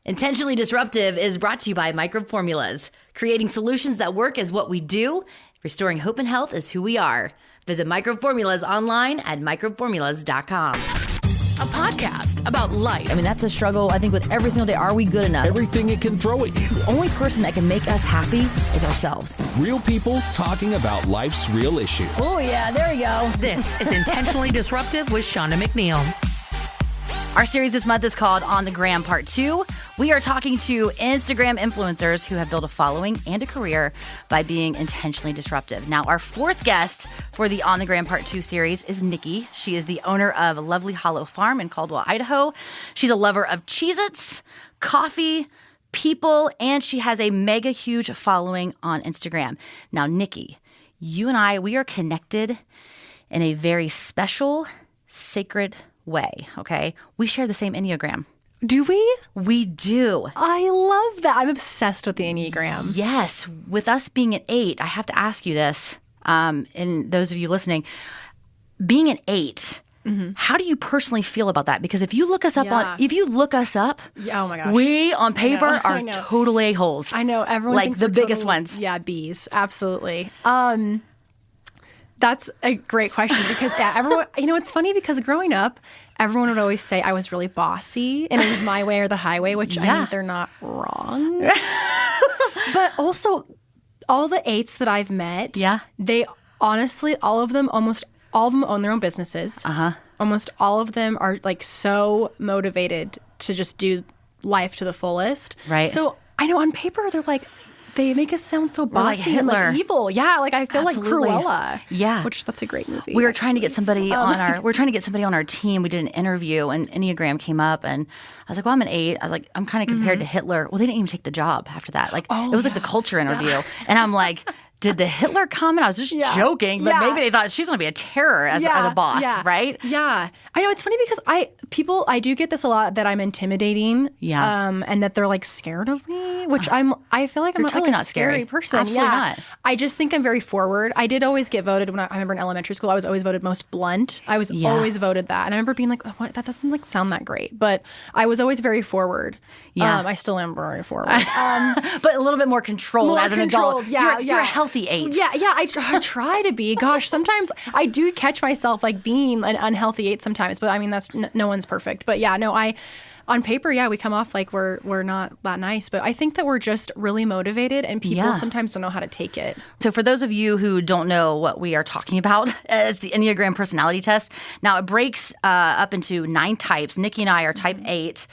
Intentionally Disruptive is brought to you by Microbe Formulas. Creating solutions that work is what we do. Restoring hope and health is who we are. Visit Microbe Formulas online at microbeformulas.com. A podcast about life. I mean, that's a struggle, I think, with every single day. Are we good enough? Everything it can throw at you. The only person that can make us happy is ourselves. Real people talking about life's real issues. Oh, yeah, there we go. This is Intentionally Disruptive with Shonda McNeil. Our series this month is called On the Gram Part 2. We are talking to Instagram influencers who have built a following and a career by being intentionally disruptive. Now, our fourth guest for the On the Gram Part 2 series is Nikki. She is the owner of Lovely Hollow Farm in Caldwell, Idaho. She's a lover of Cheez-Its, coffee, people, and she has a mega huge following on Instagram. Now, Nikki, you and I, we are connected in a very special, sacred way, okay? We share the same Enneagram. Do we? We do. I love that. I'm obsessed with the Enneagram. Yes. With us being an 8, I have to ask you this, and those of you listening, being an 8, how do you personally feel about that? Because if you look us up Oh my gosh. we on paper are total a-holes. I know. Everyone like thinks the we're biggest total, ones. Yeah, B's. Absolutely. That's a great question because everyone, it's funny because growing up, everyone would always say I was really bossy and it was my way or the highway, which I think they're not wrong. But also, all the 8s that I've met, they honestly, almost all of them own their own businesses. Almost all of them are like so motivated to just do life to the fullest. Right. So I know on paper, they're like, they make us sound so bossy like Hitler. and like evil. Yeah, like I feel Absolutely. like Cruella. Yeah. Which that's a great movie. We were trying to get somebody on our team. We did an interview and Enneagram came up and I was like, well, I'm an 8. I was like, I'm kind of compared to Hitler. Well, they didn't even take the job after that. Like it was like the culture interview. And I'm like, did the Hitler comment? I was just joking, but maybe they thought she's going to be a terror as a boss, right? Yeah. I know it's funny because I do get this a lot that I'm intimidating. Yeah. And that they're like scared of me, which I feel like I'm You're totally like a not scary scary person. Absolutely not. I just think I'm very forward. I did always get voted when I remember in elementary school, I was always voted most blunt. I was always voted that. And I remember being like, oh, what? That doesn't like sound that great. But I was always very forward. Yeah. I still am very forward. But a little bit more controlled as an adult. Yeah, you're a healthy 8. Yeah, I try to be. Gosh, sometimes I do catch myself like being an unhealthy 8 sometimes. But I mean, that's no one's perfect. But yeah, no, on paper, we come off like we're not that nice. But I think that we're just really motivated and people sometimes don't know how to take it. So for those of you who don't know what we are talking about, it's the Enneagram personality test. Now, it breaks up into 9 types. Nikki and I are type 8,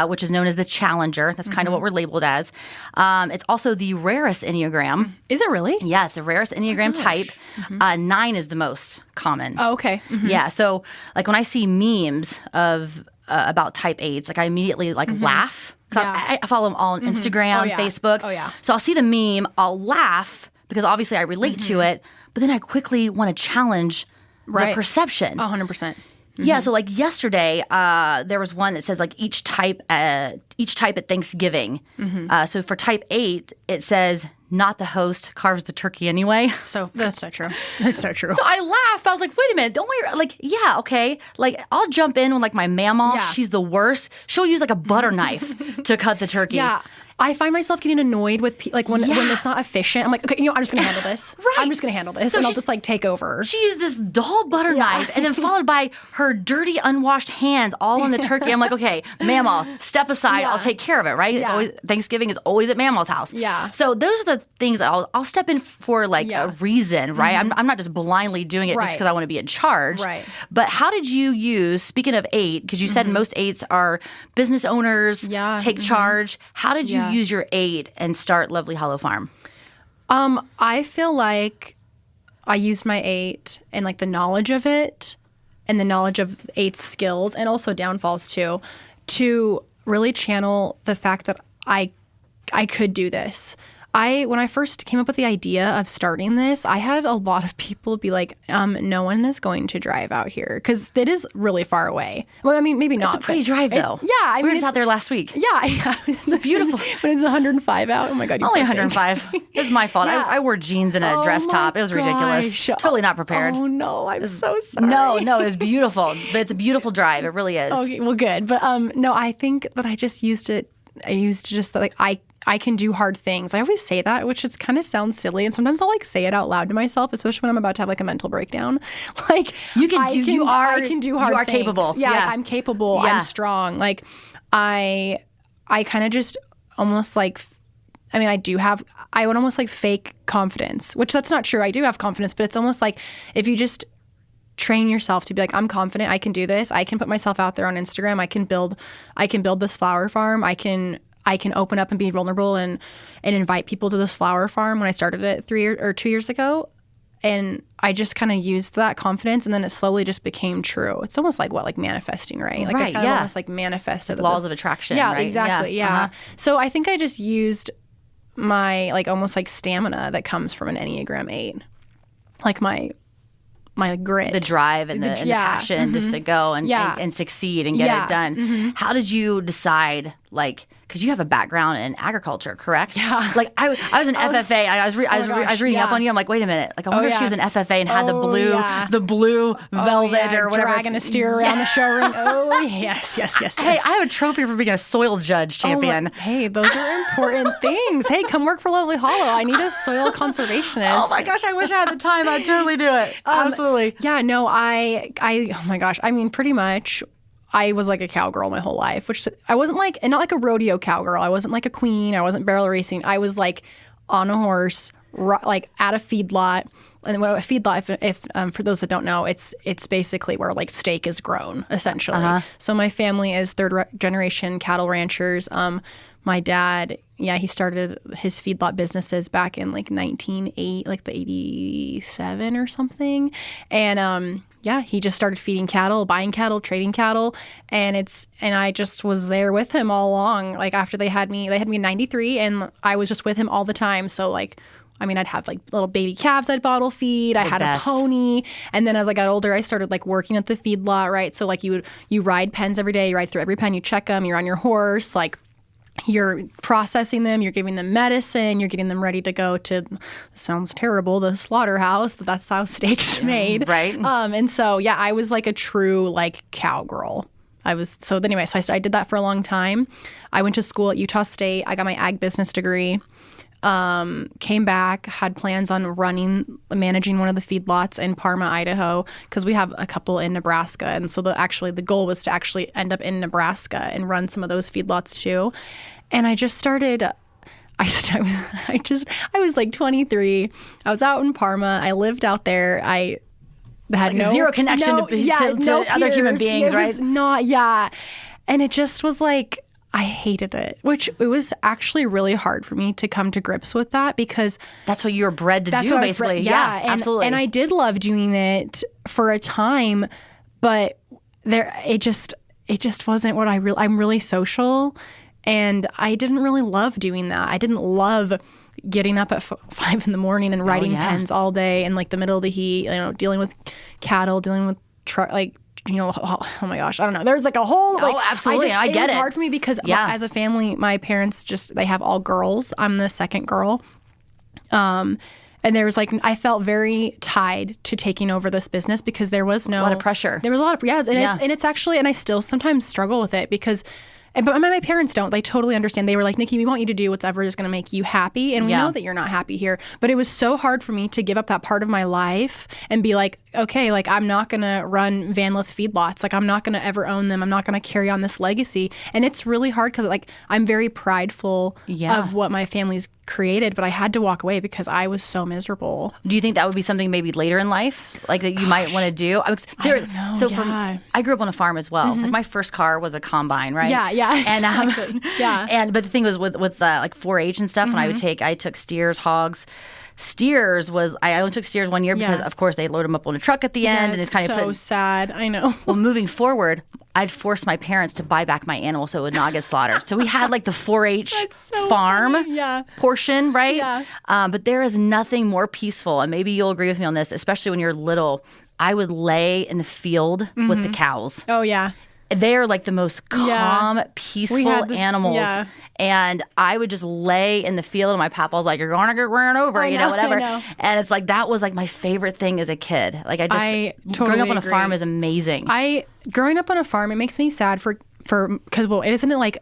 which is known as the challenger. That's kind of what we're labeled as. It's also the rarest Enneagram. Is it really? Yeah, it's the rarest Enneagram type. 9 is the most common. Oh, okay. Yeah, so like when I see memes of about type 8s, like I immediately laugh. I follow them all on Instagram, Facebook. Oh, yeah. So I'll see the meme, I'll laugh because obviously I relate to it, but then I quickly want to challenge the perception. 100%. Yeah, so like yesterday, there was one that says like each type at Thanksgiving. So for type 8, it says not the host carves the turkey anyway. So that's so true. That's so true. So I laughed. I was like, wait a minute, don't worry. Like, yeah, okay. Like I'll jump in when like my mama, she's the worst. She'll use like a butter knife to cut the turkey. Yeah. I find myself getting annoyed with when it's not efficient. I'm like, okay, I'm just going to handle this. Right. I'm just going to handle this. So and I'll just like take over. She used this dull butter knife and then followed by her dirty, unwashed hands all on the turkey. I'm like, okay, Mama, step aside. I'll take care of it, right? It's always, Thanksgiving is always at Mama's house. Yeah. So those are the things I'll step in for like a reason, right? I'm not just blindly doing it just because I want to be in charge. Right. But how did you use, speaking of 8, because you said most 8s are business owners, take charge. How did you use your 8 and start Lovely Hollow Farm? I feel like I used my 8 and like the knowledge of it and the knowledge of 8's skills and also downfalls too, to really channel the fact that I could do this. When I first came up with the idea of starting this, I had a lot of people be like, no one is going to drive out here because it is really far away. Well, I mean, maybe not. It's a pretty drive, though. Yeah. We were just out there last week. Yeah. It's beautiful. When it's 105 out. Oh, my God. Only 105. It's my fault. Yeah. I wore jeans and a dress top. It was ridiculous. Gosh. Totally not prepared. Oh, no. I'm so sorry. No, it was beautiful. But it's a beautiful drive. It really is. Okay, well, good. But no, I think that I just used it I used to just like I can do hard things. I always say that, which it's kind of sounds silly, and sometimes I'll like say it out loud to myself, especially when I'm about to have like a mental breakdown. Like you can do, I can do hard you are things. capable. Yeah, like, I'm capable. Yeah. I'm strong. Like I kind of just almost like, I mean, I would almost like fake confidence, which that's not true. I do have confidence, but it's almost like if you just train yourself to be like, I'm confident, I can do this. I can put myself out there on Instagram. I can build this flower farm. I can open up and be vulnerable and invite people to this flower farm when I started it 2 years ago. And I just kind of used that confidence, and then it slowly just became true. It's almost like like manifesting, right? Like I kind of almost like manifested laws of attraction. Yeah, right? exactly. Yeah. So I think I just used my like almost like stamina that comes from an Enneagram 8, like my grit, the drive and the passion just to go and succeed and get it done. How did you decide, like, because you have a background in agriculture, correct? Yeah. Like I was an FFA. I was reading up on you. I'm like, wait a minute. Like I wonder if she was an FFA and had the blue velvet or whatever. Dragging a steer around the showroom. Oh yes. Hey, I have a trophy for being a soil judge champion. Hey, those are important things. Hey, come work for Lovely Hollow. I need a soil conservationist. Oh my gosh, I wish I had the time. I'd totally do it. Absolutely. Yeah, no, I oh my gosh. I mean, pretty much I was like a cowgirl my whole life, which I wasn't like, and not like a rodeo cowgirl. I wasn't like a queen. I wasn't barrel racing. I was like on a horse, like at a feedlot. And what a feedlot, if for those that don't know, it's basically where like steak is grown, essentially. So my family is third generation cattle ranchers. My dad, he started his feedlot businesses back in like 87 or something. And he just started feeding cattle, buying cattle, trading cattle. And I just was there with him all along. Like after they had me in 93, and I was just with him all the time. So like, I mean, I'd have like little baby calves I'd bottle feed. I had a pony. And then as I got older, I started like working at the feedlot, right? So like you ride pens every day. You ride through every pen, you check them, you're on your horse, like you're processing them, you're giving them medicine, you're getting them ready to go to, sounds terrible, the slaughterhouse, but that's how steak's made. Right. And so, I was like a true like cowgirl. I did that for a long time. I went to school at Utah State. I got my ag business degree. Came back, had plans on managing one of the feedlots in Parma, Idaho, because we have a couple in Nebraska. And so the goal was to actually end up in Nebraska and run some of those feedlots too. And I just started, I was like 23. I was out in Parma. I lived out there. I had zero connection to other human beings, right? And it just was like, I hated it, which it was actually really hard for me to come to grips with that, because that's what you were bred to do, basically. Absolutely. And I did love doing it for a time, but it just wasn't what I'm really social, and I didn't really love doing that. I didn't love getting up at 5 a.m. and riding pens all day in like the middle of the heat, dealing with cattle, dealing with oh my gosh, I don't know. There's like a whole, absolutely. I get it. It was hard for me because as a family, my parents they have all girls. I'm the second girl. And there was I felt very tied to taking over this business because there was a lot of pressure. There was a lot of, it's actually, and I still sometimes struggle with it because, but my parents don't. They totally understand. They were like, Nikki, we want you to do whatever is going to make you happy. And we know that you're not happy here. But it was so hard for me to give up that part of my life and be like, okay, like I'm not going to run Van Lith feedlots. Like I'm not going to ever own them. I'm not going to carry on this legacy. And it's really hard because I'm very prideful of what my family's created, but I had to walk away because I was so miserable. Do you think that would be something maybe later in life, like that you might want to do? I don't know. So I grew up on a farm as well. Like my first car was a combine, right? Yeah. And exactly. But the thing was with like 4-H and stuff, when I took steers, hogs. Steers I only took steers 1 year because of course they load them up on a truck at the end, and it's kind of so sad. I know. Well, moving forward, I'd force my parents to buy back my animal so it would not get slaughtered. So we had like the 4-H farm portion, right? Yeah. But there is nothing more peaceful, and maybe you'll agree with me on this, especially when you're little. I would lay in the field with the cows. Oh yeah. They are like the most calm, peaceful animals. Yeah. And I would just lay in the field, and my papa was like, "You're going to get ran over," whatever. And it's like that was like my favorite thing as a kid. Like I totally growing up on a agree. farm is amazing. Growing up on a farm, it makes me sad for because isn't it like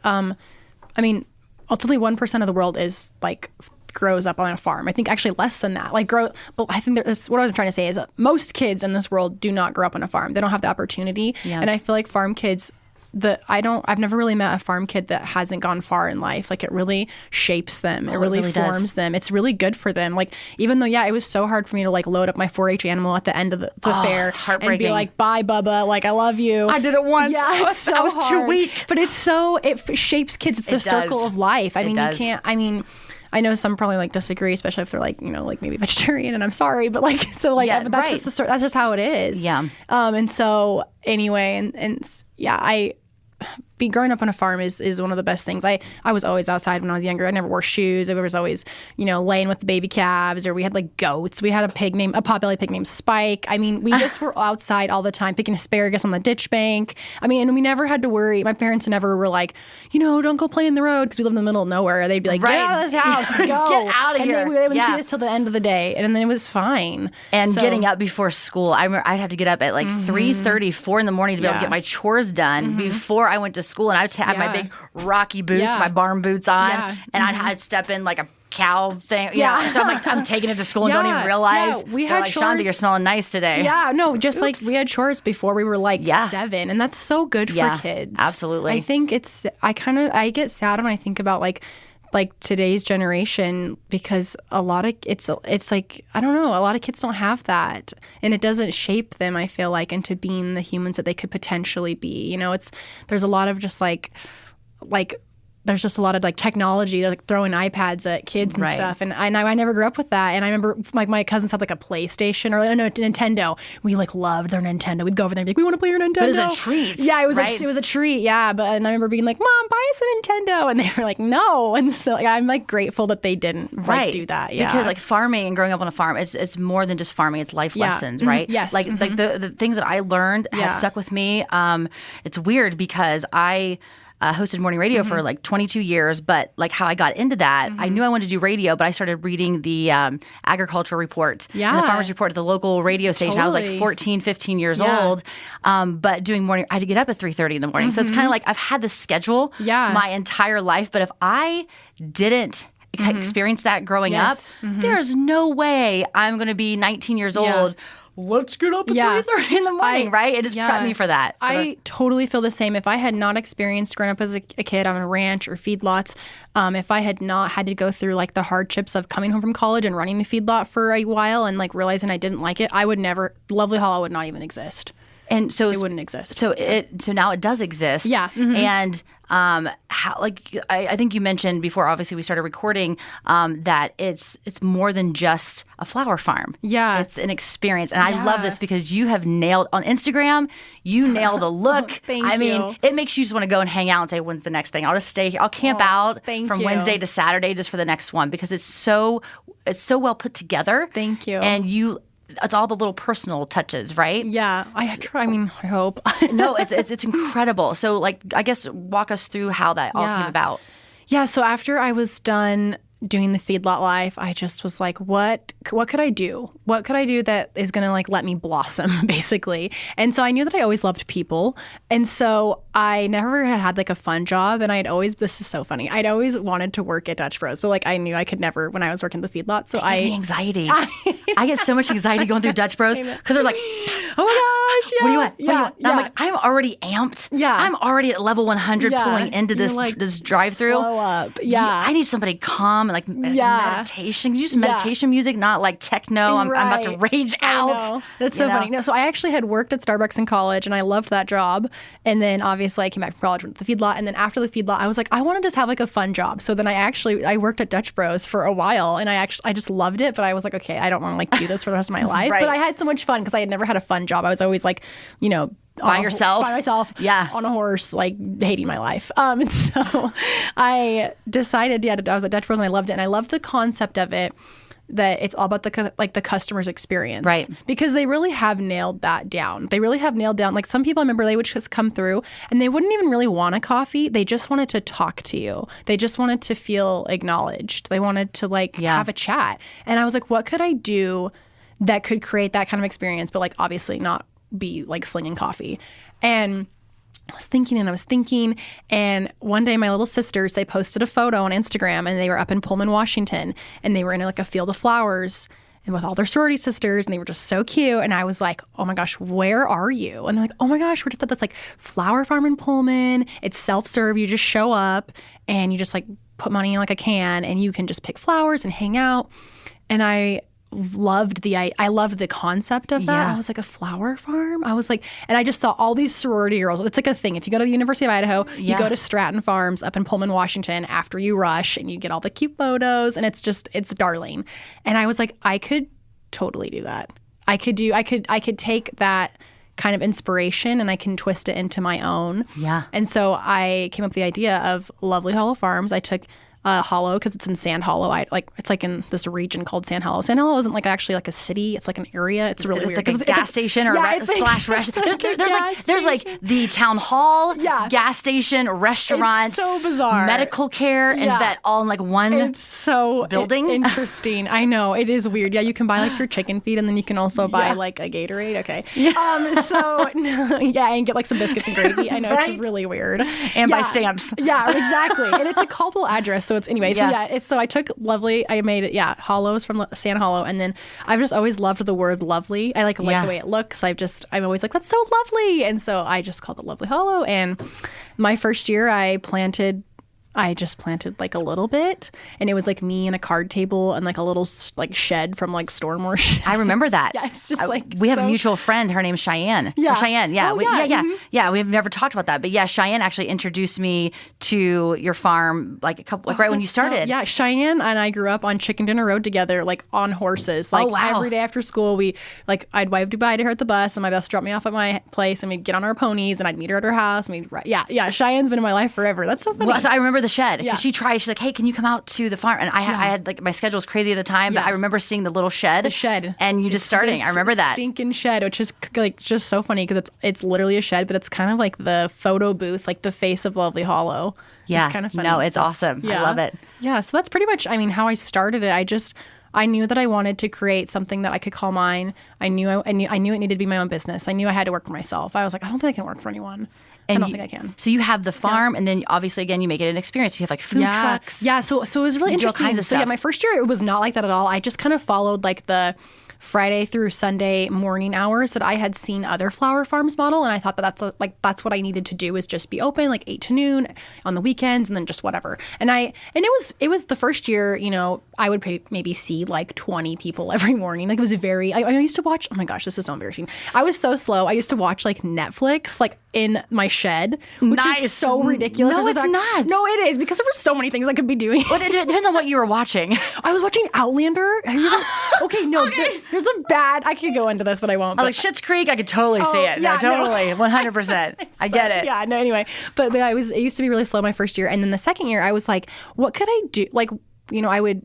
I mean, ultimately 1% of the world is like grows up on a farm. I think actually less than that. But I think there's, what I was trying to say is that most kids in this world do not grow up on a farm. They don't have the opportunity. Yeah. And I feel like farm kids, I've never really met a farm kid that hasn't gone far in life. Like, it really shapes them. It really forms them. It's really good for them. Like, even though, it was so hard for me to like load up my 4-H animal at the end of the fair and be like, bye, Bubba. Like, I love you. I did it once. Yeah, I was too weak. But it shapes kids. It's the circle of life. I mean, you can't, I know some probably like disagree, especially if they're like, like maybe vegetarian, and I'm sorry, but like, so like, but that's just how it is. Yeah. And so anyway, growing up on a farm is one of the best things. I was always outside when I was younger. I never wore shoes. I was always, laying with the baby calves, or we had like goats. We had a potbelly pig named Spike. I mean, we just were outside all the time picking asparagus on the ditch bank. I mean, and we never had to worry. My parents never were like, don't go play in the road, because we lived in the middle of nowhere. They'd be like, get out of this house, go. Get out of here. And they wouldn't see us till the end of the day. And then it was fine. And getting up before school, I remember I'd have to get up at like 3:30, 4 in the morning to be able to get my chores done before I went to school. And I would have my big Rocky boots, my barn boots on, and I'd step in like a cow thing. So I'm like, I'm taking it to school and don't even realize. We had like, Shonda, you're smelling nice today. Yeah, no, just like we had chores before we were like 7, and that's so good for kids. Absolutely. I think I get sad when I think about like today's generation, because a lot of it's like, I don't know, a lot of kids don't have that, and it doesn't shape them, I feel like, into being the humans that they could potentially be. There's a lot of just like there's just a lot of like technology, like throwing iPads at kids and stuff. And I never grew up with that. And I remember like my cousins had like a PlayStation or Nintendo. We like loved their Nintendo. We'd go over there and be like, we want to play your Nintendo. But it was a treat. Yeah, it was a treat. Yeah. But and I remember being like, Mom, buy us a Nintendo. And they were like, no. And so like, I'm like grateful that they didn't like do that. Yeah. Because like farming and growing up on a farm, it's more than just farming. It's life lessons, right? Yes. Like the things that I learned have stuck with me. It's weird because I hosted morning radio for like 22 years, but like how I got into that, I knew I wanted to do radio, but I started reading the agricultural report and the farmers report at the local radio station. I was like 14, 15 years old, but doing morning, I had to get up at 3:30 in the morning. So it's kind of like I've had this schedule my entire life, but if I didn't experience that growing up, there's no way I'm going to be 19 years old. Let's get up at 3:30 in the morning, right? It just prepped me for that. I totally feel the same. If I had not experienced growing up as a kid on a ranch or feedlots, if I had not had to go through like the hardships of coming home from college and running a feedlot for a while and like realizing I didn't like it, Lovely Hollow would not even exist. And so it wouldn't exist. So now it does exist. Yeah. And how, like I think you mentioned before, obviously we started recording, that it's more than just a flower farm. Yeah. It's an experience. And I love this because you have nailed on Instagram, you nail the look. Thank I you. mean, it makes you just want to go and hang out and say, when's the next thing? I'll just stay here. I'll camp out from Wednesday to Saturday just for the next one, because it's so well put together. Thank you. And it's all the little personal touches, right? Yeah, I try. I mean, I hope. No, it's incredible. So, like, I guess walk us through how that all came about. Yeah. So after I was done doing the feedlot life, I just was like, what could I do? What could I do that is going to like let me blossom, basically? And so I knew that I always loved people. And so I never had like a fun job. And this is so funny. I'd always wanted to work at Dutch Bros, but like I knew I could never when I was working the feedlot. So They give me anxiety. I get so much anxiety going through Dutch Bros because they're like, oh my gosh, what do you want? And I'm like, I'm already amped. Yeah. I'm already at level 100 pulling into this drive-through. Slow up. Yeah. I need somebody calm and like meditation. Can you use meditation music, not like techno? I'm about to rage out. That's so funny. No, so I actually had worked at Starbucks in college and I loved that job. And then obviously I came back from college, went to the feedlot. And then after the feedlot, I was like, I want to just have like a fun job. So then I worked at Dutch Bros for a while and I just loved it. But I was like, okay, I don't want to like do this for the rest of my life. But I had so much fun because I had never had a fun job. I was always like, by myself, on a horse, like hating my life. And so I decided, I was at Dutch Bros and I loved it. And I loved the concept of it, that it's all about the customer's experience. Right. Because they really have nailed that down. They really have nailed down, like some people, I remember they would just come through and they wouldn't even really want a coffee. They just wanted to talk to you. They just wanted to feel acknowledged. They wanted to have a chat. And I was like, what could I do that could create that kind of experience, but like obviously not be like slinging coffee? And I was thinking, and one day my little sisters, they posted a photo on Instagram, and they were up in Pullman, Washington, and they were in like a field of flowers and with all their sorority sisters, and they were just so cute. And I was like, oh my gosh, where are you? And they're like, oh my gosh, we're just at this like flower farm in Pullman. It's self-serve. You just show up and you just like put money in like a can and you can just pick flowers and hang out. And I loved the concept of that. Yeah. I was like, a flower farm? I was like, and I just saw all these sorority girls. It's like a thing. If you go to the University of Idaho, you go to Stratton Farms up in Pullman, Washington after you rush, and you get all the cute photos, and it's darling. And I was like, I could totally do that. I could take that kind of inspiration and I can twist it into my own. Yeah. And so I came up with the idea of Lovely Hollow Farms. I took Hollow because it's in Sand Hollow. It's like in this region called Sand Hollow. Sand Hollow isn't like actually like a city. It's like an area. It's really weird. Like a gas station or slash restaurant. There's like the town hall, gas station, restaurant, it's so bizarre, medical care, and vet all in like one. It's so building. Interesting. I know, it is weird. Yeah, you can buy like your chicken feed, and then you can also buy like a Gatorade. Okay. And get like some biscuits and gravy. I know it's really weird. And buy stamps. Yeah, exactly. And it's a Caldwell address. So it's anyway. So I took Lovely. I made it. Yeah, Hollows from Sand Hollow, and then I've just always loved the word lovely. I like the way it looks. I'm always like, that's so lovely, and so I just called it Lovely Hollow. And my first year, I just planted like a little bit, and it was like me and a card table and like a little like shed from like Stormore. I remember that. Yeah, it's just like we have a mutual friend. Her name's Cheyenne. Yeah, Cheyenne. Yeah, Oh, yeah. We've never talked about that, but yeah, Cheyenne actually introduced me to your farm like right when you started. Yeah, Cheyenne and I grew up on Chicken Dinner Road together, like on horses. Like every day after school, I'd wave goodbye to her at the bus, and my bus dropped me off at my place, and we'd get on our ponies, and I'd meet her at her house. And Cheyenne's been in my life forever. That's so funny. Well, so I remember the shed because she tried. She's like, "Hey, can you come out to the farm?" And I had like my schedule was crazy at the time, but I remember seeing the little shed. And you just starting. I remember that stinking shed, which is like just so funny because it's literally a shed, but it's kind of like the photo booth, like the face of Lovely Hollow. Yeah, it's kind of funny. No, it's awesome. I love it. Yeah, so that's pretty much, how I started it. I knew that I wanted to create something that I could call mine. I knew it needed to be my own business. I knew I had to work for myself. I was like, I don't think I can work for anyone. I don't think I can. So you have the farm, and then obviously again you make it an experience. You have like food trucks. Yeah, so it was really interesting. All kinds of stuff. Yeah, my first year it was not like that at all. I just kind of followed like the Friday through Sunday morning hours that I had seen other flower farms model, and I thought that that's what I needed to do, is just be open like 8 to noon on the weekends, and then just whatever. And it was the first year, I would maybe see like 20 people every morning. Like it was I used to watch, oh my gosh, this is so embarrassing. I was so slow. I used to watch like Netflix like in my shed, which is so ridiculous. No, it's not. No, it is, because there were so many things I could be doing. Well, it depends on what you were watching. I was watching Outlander. Okay, no. There's a bad, I could go into this, but I won't. Like Schitt's Creek, I could totally see it. Yeah, totally. 100%. I get it. Yeah, no, anyway. But it used to be really slow my first year. And then the second year, I was like, what could I do? Like, I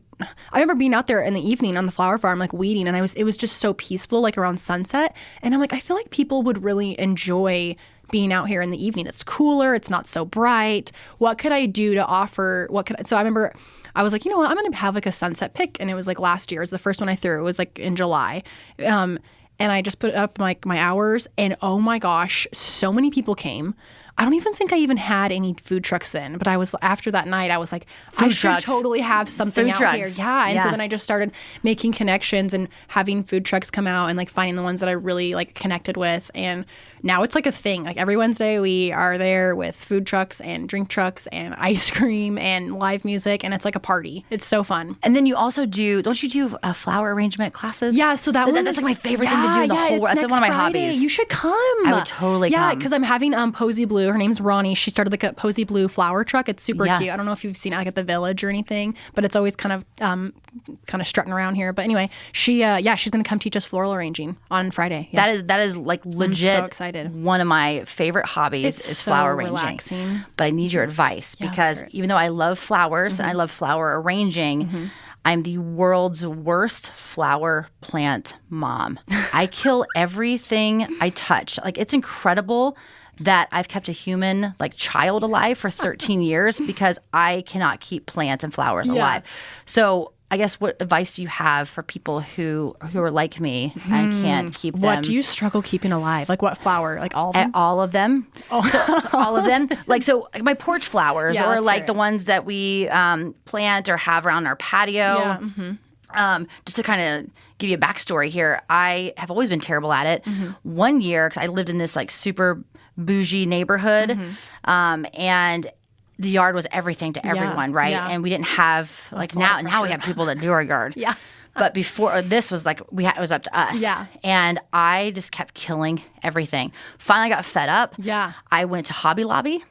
remember being out there in the evening on the flower farm, like weeding, and it was just so peaceful, like around sunset. And I'm like, I feel like people would really enjoy being out here in the evening. It's cooler. It's not so bright. What could I do to offer? So I remember I was like, you know what? I'm going to have like a sunset pick. And it was like last year. It was the first one I threw. It was like in July. And I just put up like my hours, and oh my gosh, so many people came. I don't even think I even had any food trucks in, but after that night, I was like, I should totally have something out here. Yeah. And so then I just started making connections and having food trucks come out and like finding the ones that I really like connected with. And now it's like a thing. Like every Wednesday we are there with food trucks and drink trucks and ice cream and live music, and it's like a party. It's so fun. And then you also don't you do flower arrangement classes? Yeah, so that's like my favorite thing to do in the whole world. That's one of my hobbies. You should come. I would totally come. Yeah, because I'm having Posy Blue. Her name's Ronnie. She started like a Posy Blue flower truck. It's super cute. I don't know if you've seen it like at the Village or anything, but it's always kind of strutting around here. But anyway, she's gonna come teach us floral arranging on Friday. Yeah. That is like legit. I'm so excited. One of my favorite hobbies is flower arranging. Relaxing. But I need your advice because even though I love flowers and I love flower arranging, I'm the world's worst flower plant mom. I kill everything I touch. Like, it's incredible that I've kept a human like child alive for 13 years because I cannot keep plants and flowers alive. So I guess what advice do you have for people who are like me and can't keep them? What do you struggle keeping alive? Like what flower? Like all of them? All of them. So all of them. Like my porch flowers, Yeah, or let's like hear the it. ones that we plant or have around our patio. Yeah. Just to kind of give you a backstory here, I have always been terrible at it. One year, because I lived in this like super bougie neighborhood, and the yard was everything to everyone, right? yeah. And we didn't have like now we have people that do our yard. Yeah. But before this was like it was up to us. Yeah. And I just kept killing everything. Finally got fed up. Yeah. I went to Hobby Lobby.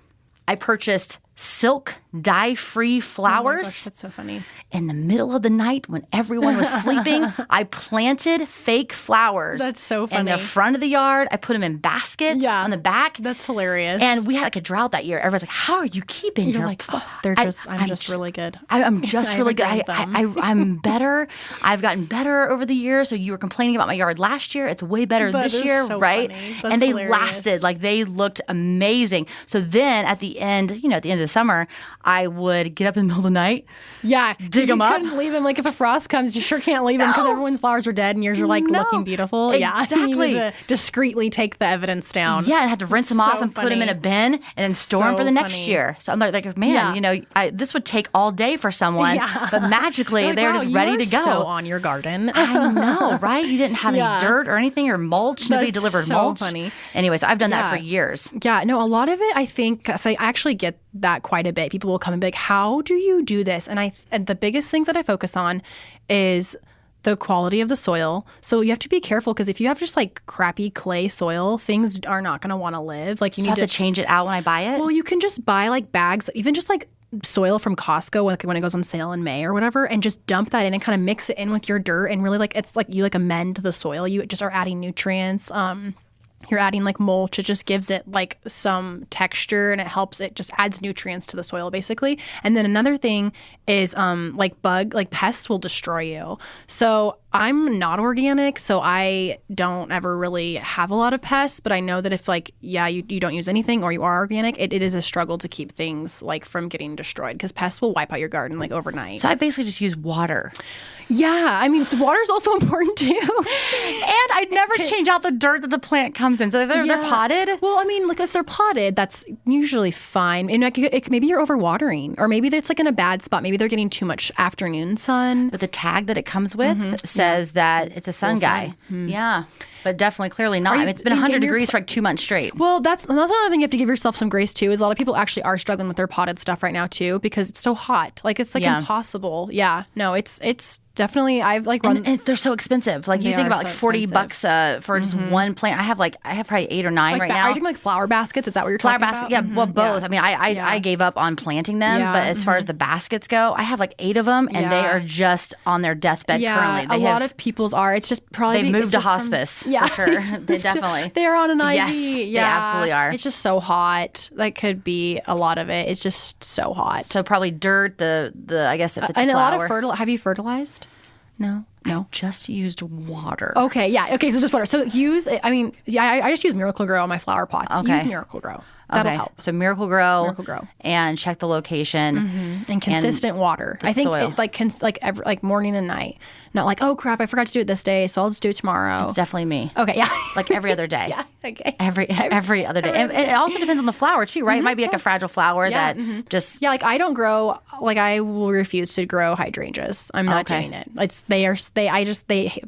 I purchased silk dye-free flowers. Gosh, that's so funny. In the middle of the night when everyone was sleeping, I planted fake flowers. That's so In funny. the front of the yard. I put them in baskets on the back. That's hilarious. And we had like a drought that year. Everyone's like, "How are you keeping You're your?" like, I'm just really good. I'm just I really good. have a green thumb. I'm better. I've gotten better over the years. So you were complaining about my yard last year. It's way better That this is year, so right? funny. That's And they hilarious. lasted. Like they looked amazing. So then at the end of the summer, I would get up in the middle of the night. Yeah, Dig 'em you up. couldn't leave them. Like if a frost comes, you sure can't leave them because No. everyone's flowers are dead and yours are like No. looking beautiful. Yeah, Exactly. you need to discreetly take the evidence down. Yeah, and I had to rinse them So off and put them in a funny. bin and then store them So for the next funny. year. So I'm like, man, Yeah. this would take all day for someone, Yeah. but magically You're like, they were wow, just you ready are to go. So on your garden. I know, right? You didn't have Yeah. any dirt or anything or mulch. Nobody That's delivered so mulch. funny. Anyway, so I've done that Yeah. for years. Yeah, no, a lot of it, I think, so I actually get that quite a bit. People will come and be like, how do you do this? And the biggest things that I focus on is the quality of the soil. So you have to be careful because if you have just like crappy clay soil, things are not going to want to live. Like you So I need have to change it out when I buy it. well, you can just buy like bags, even just like soil from Costco when it goes on sale in May or whatever, and just dump that in and kind of mix it in with your dirt and really like it's like you like amend the soil. You just are adding nutrients. You're adding like mulch. It just gives it like some texture and it just adds nutrients to the soil basically. And then another thing is like pests will destroy you. So I'm not organic, so I don't ever really have a lot of pests, but I know that if like, you don't use anything or you are organic, it is a struggle to keep things like from getting destroyed because pests will wipe out your garden like overnight. So I basically just use water. Yeah, I mean, water is also important too. And I never change out the dirt that the plant comes in. So if they're potted. Well, I mean, like if they're potted, that's usually fine. And maybe you're overwatering, or maybe it's like in a bad spot. Maybe they're getting too much afternoon sun. But the tag that it comes with says that it's a sun guy. Yeah. But definitely, clearly not. I mean, it's been 100 degrees for like 2 months straight. Well, that's another thing you have to give yourself some grace too. Is a lot of people actually are struggling with their potted stuff right now too because it's so hot. Like it's like impossible. Yeah. No, it's definitely. I've like run. And they're so expensive. Like you They think are about like so $40 for just one plant. I have probably 8 or 9 like right Are now. you talking like flower baskets? Is that what you're Flower talking basket, about? yeah, well, both. I mean, I gave up on planting them, Yeah, but as far as the baskets go, I have like 8 of them, and they Yeah. are just on their deathbed currently. A lot of people's are. It's just probably They've it's moved to just from- hospice. For sure. They definitely. They're on an IV. Yes, yeah, they absolutely are. It's just so hot. That could be a lot of it. It's just so hot. So probably dirt. The I guess if it's and a lot flower. of have you fertilized? No. Just used water. Okay, yeah. Okay, so just water. So I just use Miracle Grow on my flower pots. Okay. Use Miracle Grow. That'll help. So Miracle Grow. Miracle Grow. And check the location. And consistent water. the I think soil. like morning and night. Not like, oh crap, I forgot to do it this day, so I'll just do it tomorrow. It's definitely me. Okay, yeah. Like every other day. Yeah, okay. Every other day. And it also depends on the flower too, right? It might be like a fragile flower that just Yeah, like I don't grow. Like I will refuse to grow hydrangeas. I'm not Okay. doing it.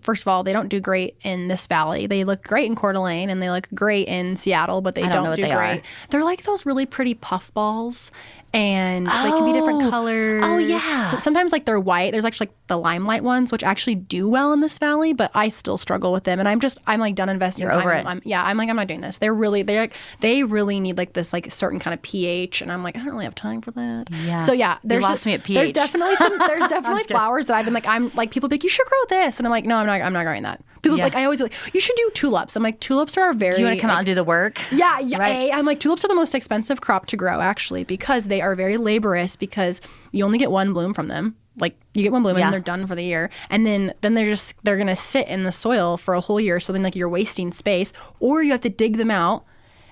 First of all, they don't do great in this valley. They look great in Coeur d'Alene and they look great in Seattle, but they don't know what do they great. are. They're like those really pretty puff balls. And they can be different colors. Oh, yeah. So sometimes like they're white. There's actually like the limelight ones, which actually do well in this valley, but I still struggle with them. And I'm like done investing. You're time. over it. I'm not doing this. They really need like this like certain kind of pH, and I'm like I don't really have time for that. Yeah. So yeah, You lost me at There's pH. definitely flowers that I've been like I'm like people be like you should grow this, and I'm like no, I'm not growing that. People Yeah. like I always like you should do tulips. I'm like tulips are very. do you want to come out and do the work? Yeah, Right. I'm like tulips are the most expensive crop to grow actually because they are very laborious because you only get one bloom from them. Like you get one bloom and then they're done for the year, and then they're gonna sit in the soil for a whole year. So then like you're wasting space, or you have to dig them out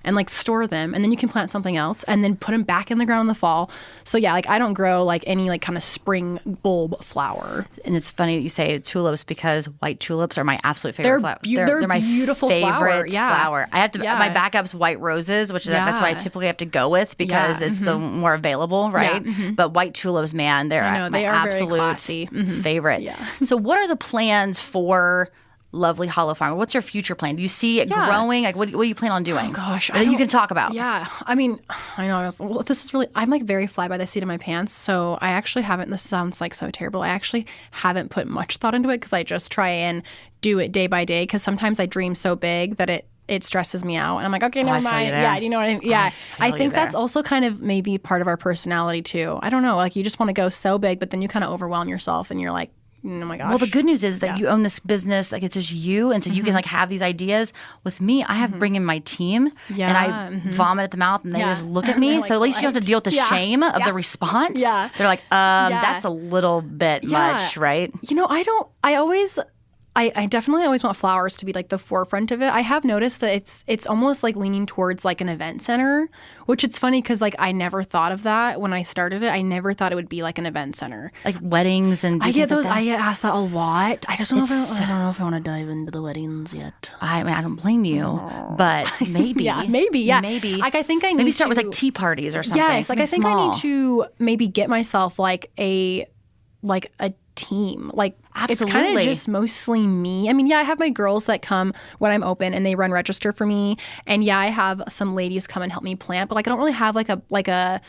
and like store them, and then you can plant something else and then put them back in the ground in the fall. So yeah, like I don't grow like any like kind of spring bulb flower. And it's funny that you say tulips because white tulips are my absolute favorite flower. They're my beautiful favorite flower. flower. I have to. Yeah. My backup's white roses, which is that's why I typically have to go with because it's the more available, right? But white tulips, man, they're I know, my they are absolute very classy. favorite. Yeah. So, what are the plans for Lovely Hollow Farm? What's your future plan? Do you see it growing? Like, what do you plan on doing? Oh gosh, that you can talk about. Yeah, I mean, I know. This is really. I'm like very fly by the seat of my pants. So I actually haven't. This sounds like so terrible. I actually haven't put much thought into it because I just try and do it day by day. Because sometimes I dream so big that it stresses me out, and I'm like, okay, never mind. Yeah, you know what I mean? Yeah, I think that's also kind of maybe part of our personality too. I don't know. Like you just want to go so big, but then you kind of overwhelm yourself, and you're like, oh my gosh. Well, the good news is that you own this business. Like it's just you, and so you can like have these ideas. With me, I have to bring in my team, and I vomit at the mouth, and they just look at me. Like, so at least you don't have to deal with the shame of the response. Yeah. They're like, that's a little bit much, right? You know, I definitely always want flowers to be like the forefront of it. I have noticed that it's almost like leaning towards like an event center, which it's funny because like I never thought of that when I started it. I never thought it would be like an event center, like weddings and. I get those. Like I get asked that a lot. I just don't know. I don't know if I want to dive into the weddings yet. I mean, I don't blame you, but maybe, maybe. Like I think I need maybe start to, with like tea parties or something. Yes, like I think small. I need to maybe get myself like a team. Like absolutely. It's kind of just mostly me. I mean, I have my girls that come when I'm open and they run register for me. And I have some ladies come and help me plant, but like I don't really have like a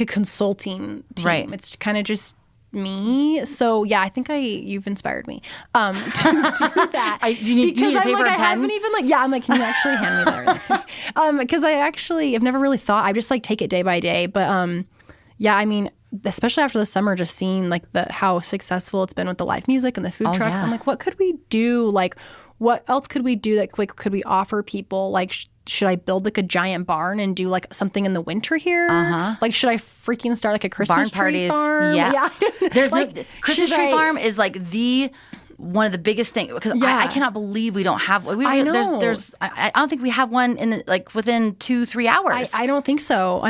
consulting team. Right. It's kind of just me. So I think you've inspired me to do that. You need a paper and pen? I haven't even I'm like, can you actually hand me that? Because I've never really thought. I just like take it day by day. But I mean, especially after the summer, just seeing like how successful it's been with the live music and the food trucks. I'm like, what could we do? Like, what else could we do that could we offer people? Like, should I build like a giant barn and do like something in the winter here? Like, should I freaking start like a Christmas tree farm? Yeah. There's like, Christmas tree farm is like one of the biggest things because I cannot believe we don't have. I know. I don't think we have one in within 2-3 hours. I don't think so.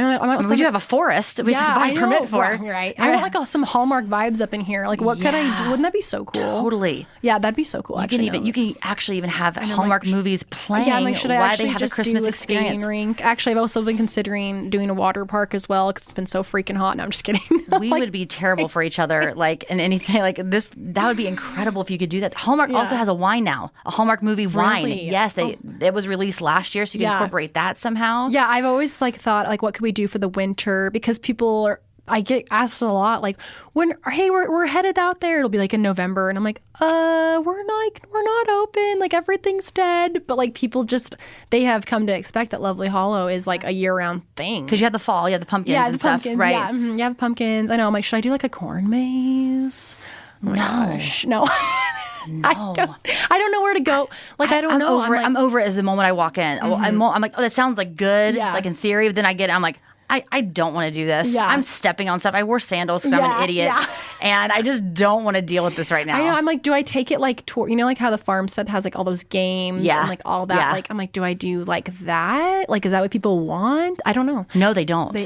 We do have a forest. We have to buy a permit for. Right. I want like some Hallmark vibes up in here. Like, what could I do? Wouldn't that be so cool? Totally. Yeah, that'd be so cool. You can actually even have Hallmark movies playing should I while actually they have just the Christmas do a experience. Skating rink? Actually, I've also been considering doing a water park as well because it's been so freaking hot. No, I'm just kidding. We would be terrible for each other. Like, and anything like this, that would be incredible if you could do that. Hallmark also has a wine now, a Hallmark movie wine. Really? Yes, it was released last year, so you can incorporate that somehow. Yeah, I've always like thought like, what could we do for the winter? Because I get asked a lot like, we're headed out there. It'll be like in November, and I'm like, we're not open. Like everything's dead. But like people they have come to expect that Lovely Hollow is like a year-round thing. Because you have the fall, you have the pumpkins and stuff, right? Yeah, you have pumpkins. I know. I'm like, should I do like a corn maze? Oh gosh, no. No. I don't know where to go. Like, I don't know. I'm over it as the moment I walk in. I'm like, oh, that sounds like good. Yeah. Like in theory, but then I get it. I'm like, I don't want to do this. Yeah. I'm stepping on stuff. I wore sandals because I'm an idiot. Yeah. And I just don't want to deal with this right now. I know. I'm like, do I take it like, like how the farmstead has like all those games and like all that? Yeah. Like, I'm like, do I do like that? Like, is that what people want? I don't know. No, they don't.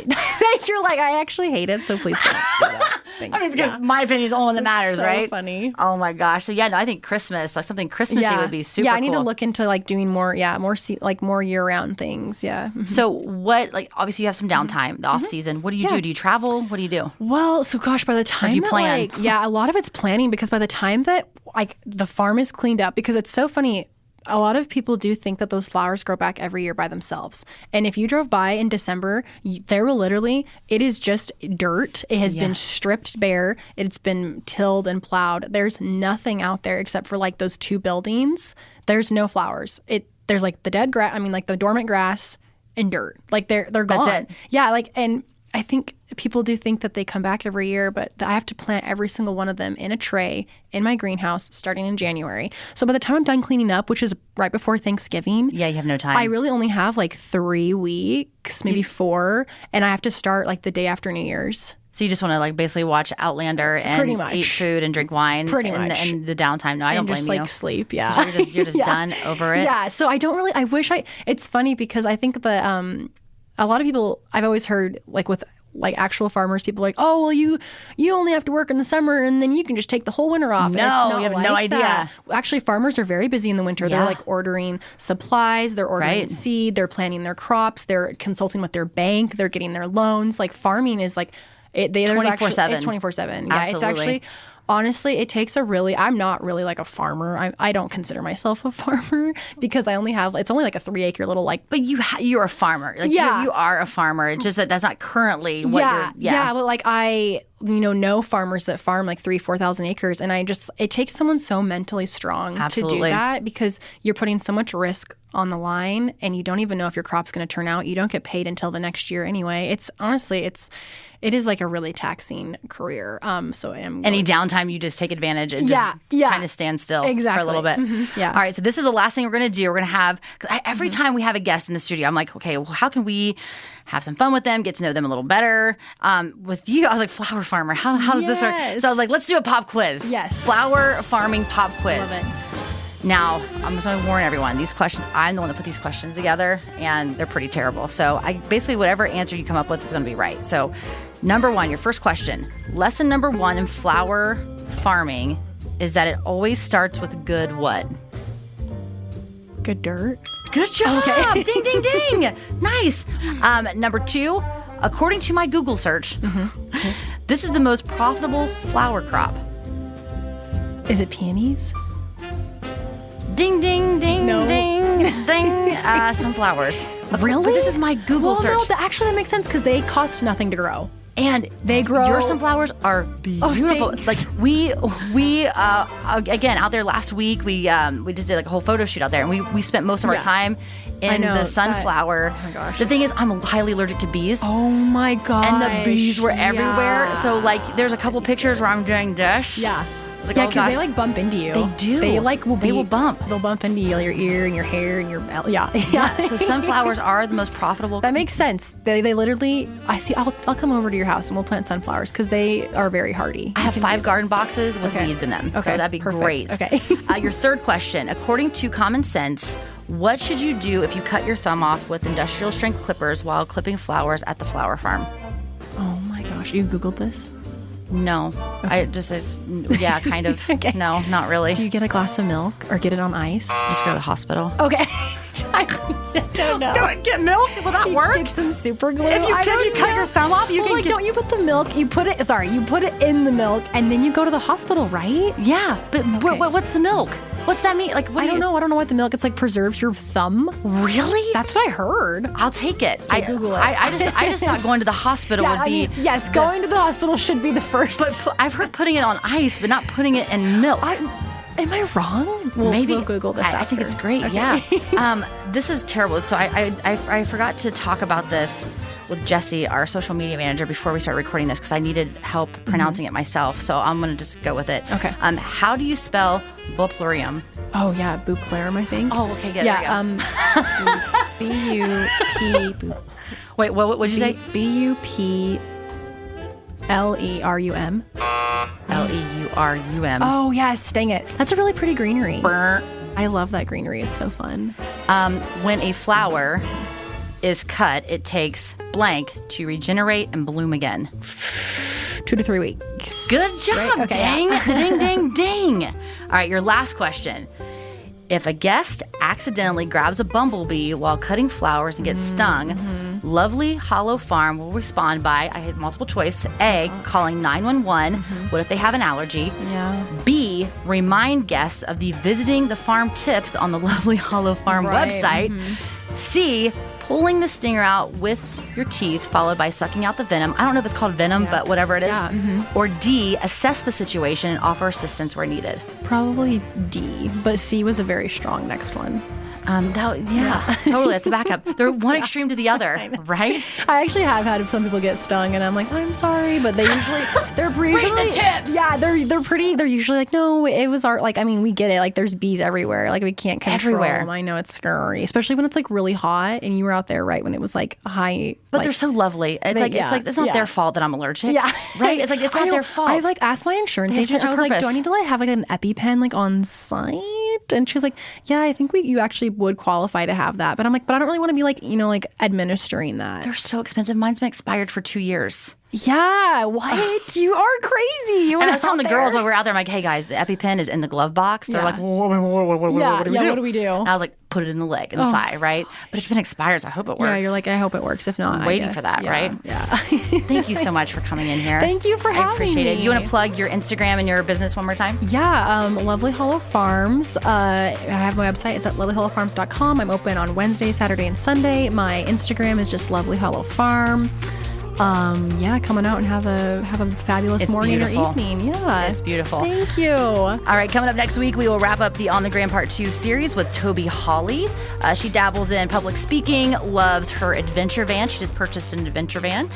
You're like, I actually hate it, so please don't do that. Thanks. I mean, because my opinion is the only one that matters, so right? Funny. Oh my gosh. So no, I think Christmas, like something Christmassy would be super cool. Yeah, I need to look into like doing more year-round things. Yeah. Mm-hmm. So what, like, obviously you have some downtime, the off season. What do you do? Do you travel? What do you do? Well, so gosh, by the time do you plan? a lot of it's planning because by the time that like the farm is cleaned up, because it's so funny. A lot of people do think that those flowers grow back every year by themselves. And if you drove by in December, it is just dirt. It has been stripped bare. It's been tilled and plowed. There's nothing out there except for like those 2 buildings. There's no flowers. There's like the dead grass, like the dormant grass and dirt. Like they're gone. That's it. Yeah, like, and I think people do think that they come back every year, but I have to plant every single one of them in a tray in my greenhouse starting in January. So by the time I'm done cleaning up, which is right before Thanksgiving, you have no time. I really only have like 3 weeks, maybe 4, and I have to start like the day after New Year's. So you just want to like basically watch Outlander Pretty and much. eat food and drink wine Pretty much. and the downtime. No, I don't and blame just you. like sleep. Yeah. You're just Yeah. done over it. Yeah. So I don't really, I wish it's funny because I think that a lot of people, I've always heard like with like actual farmers, people are like, oh, well, you only have to work in the summer and then you can just take the whole winter off. And No, it's not you have like no idea. that. Actually, farmers are very busy in the winter. Yeah. They're like ordering supplies, they're ordering Right. seed, they're planting their crops, they're consulting with their bank, they're getting their loans. Like farming is like, there's 24/7. It's 24/7. Yeah, Absolutely. it's actually, honestly, it takes I'm not really like a farmer. I don't consider myself a farmer because it's only like a 3-acre little like. But you're a farmer. Like Yeah. you are a farmer. It's just that's not currently what you're. Yeah, but like I know farmers that farm like 3,000-4,000 acres, and it takes someone so mentally strong Absolutely. to do that because you're putting so much risk on the line, and you don't even know if your crop's going to turn out. You don't get paid until the next year anyway. It is like a really taxing career. So Any downtime, you just take advantage and Yeah, just yeah. kind of stand still for a Exactly. little bit. Yeah. All right. So this is the last thing we're going to do. We're going to have every time we have a guest in the studio, I'm like, okay, well, how can we have some fun with them, get to know them a little better? With you, I was like, flower farmer. How does this work? Yes. So I was like, let's do a pop quiz. Yes. Flower farming pop quiz. Love it. Now, I'm just going to warn everyone, these questions, I'm the one that put these questions together, and they're pretty terrible. So basically whatever answer you come up with is going to be right. So number 1, your first question. Lesson number 1 in flower farming is that it always starts with good what? Good dirt. Good job. Okay. Ding, ding, ding. Nice. Number 2, according to my Google search, this is the most profitable flower crop. Is it peonies? Ding, ding, ding, No. ding, ding. Sunflowers. Really? But this is my Google well, search. No, actually that makes sense because they cost nothing to grow. And They grow- Your sunflowers are beautiful. thanks. Like we again out there last week. We just did like a whole photo shoot out there, and we spent most of our Yeah. time in know, the that- sunflower. oh my gosh. The thing is, I'm highly allergic to bees. Oh my god! And the bees were everywhere. Yeah. So like, there's a couple pictures where I'm doing this. Yeah. I was like, Yeah, oh, because they gosh. like bump into you. They do. They like will They will bump. They'll bump into your ear and your hair and your belly. Yeah. Yeah. So sunflowers are the most profitable. That makes sense. They literally. I'll come over to your house and we'll plant sunflowers because they are very hardy. I have 5 garden boxes with Okay. weeds in them. So Okay, that'd be perfect. great. Okay. Your third question. According to common sense, what should you do if you cut your thumb off with industrial strength clippers while clipping flowers at the flower farm? Oh my gosh! You Googled this? No. Yeah, kind of. Okay. No, not really. Do you get a glass of milk or get it on ice? Just go to the hospital. Okay. I don't know. Get milk? Will that Get some super glue. If you I don't cut know. your thumb off, you Well, can like, get... don't you put the milk? You put it in the milk, and then you go to the hospital, right? Yeah, but Okay. what's the milk? What's that mean? Like, what I don't know. I don't know what the milk. It's like preserves your thumb. Really? That's what I heard. I'll take it. Google it. I just thought going to the hospital would be... yes, going to the hospital should be the first. But I've heard putting it on ice, but not putting it in milk. Am I wrong? Maybe we'll Google this. I think after. it's great. Okay. Yeah. This is terrible. So I forgot to talk about this with Jesse, our social media manager, before we start recording this because I needed help pronouncing it myself. So I'm going to just go with it. Okay. How do you spell buplurium? Oh yeah, Buplerium, I think. Oh, okay, good. Yeah. B-U-P. Wait, what'd you say? B-U-P-L-E-R-U-M. L-E-U-R-U-M. Oh yes, dang it. That's a really pretty greenery. Brr. I love that greenery. It's so fun. When a flower is cut, it takes blank to regenerate and bloom again. 2 to 3 weeks. Good job. Right? Okay, Ding, yeah. ding, ding, ding. All right, your last question. If a guest accidentally grabs a bumblebee while cutting flowers and gets stung, Lovely Hollow Farm will respond by, I had multiple choice, A, calling 911. What if they have an allergy? Yeah. B, remind guests of the visiting the farm tips on the Lovely Hollow Farm Right, website. C, pulling the stinger out with your teeth, followed by sucking out the venom. I don't know if it's called venom, but whatever it is. Yeah, Or D, assess the situation and offer assistance where needed. Probably D, but C was a very strong next one. Totally. That's a backup. They're one extreme to the other, right? I actually have had some people get stung, and I'm like, I'm sorry, but they're usually Read the tips. Yeah, they're usually like, no, it was our like. I mean, we get it. Like, there's bees everywhere. Like, we can't control Everywhere. them. I know it's scary, especially when it's like really hot, and you were out there right when it was like high. But like, they're so lovely. It's not their fault that I'm allergic. Yeah. Right? It's like it's not their fault. I've like asked my insurance They have agent. such a I was like, do I purpose. need to like have like an EpiPen like on site? And she was like, yeah, I think you actually would qualify to have that. But I'm like, but I don't really want to be like, like administering that. They're so expensive. Mine's been expired for 2 years. Yeah, what? You are crazy. You And I went was telling out the girls there. when we were out there, I'm like, hey guys, the EpiPen is in the glove box. They're Yeah. like, what do we do? do? And I was like, put it in the leg, in the thigh, right? But it's been expired, so I hope it works. Yeah, you're like, I hope it works. If not, I'm I waiting guess. for that, Yeah, right? Yeah. Thank you so much for coming in here. Thank you for having I appreciate it. me. You want to plug your Instagram and your business one more time? Yeah, Lovely Hollow Farms. I have my website. It's at lovelyhollowfarms.com. I'm open on Wednesday, Saturday, and Sunday. My Instagram is just Lovely Hollow Farm. Coming out and have a fabulous It's morning beautiful. or evening. Yeah, It's beautiful. Thank you. All right, coming up next week, we will wrap up the On the Gram Part 2 series with Toby Hawley. She dabbles in public speaking, loves her adventure van. She just purchased an adventure van,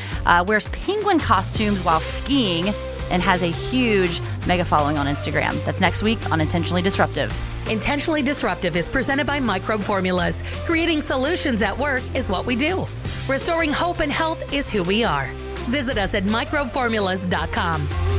wears penguin costumes while skiing, and has a huge mega following on Instagram. That's next week on Intentionally Disruptive. Intentionally Disruptive is presented by Microbe Formulas. Creating solutions at work is what we do. Restoring hope and health is who we are. Visit us at microbeformulas.com.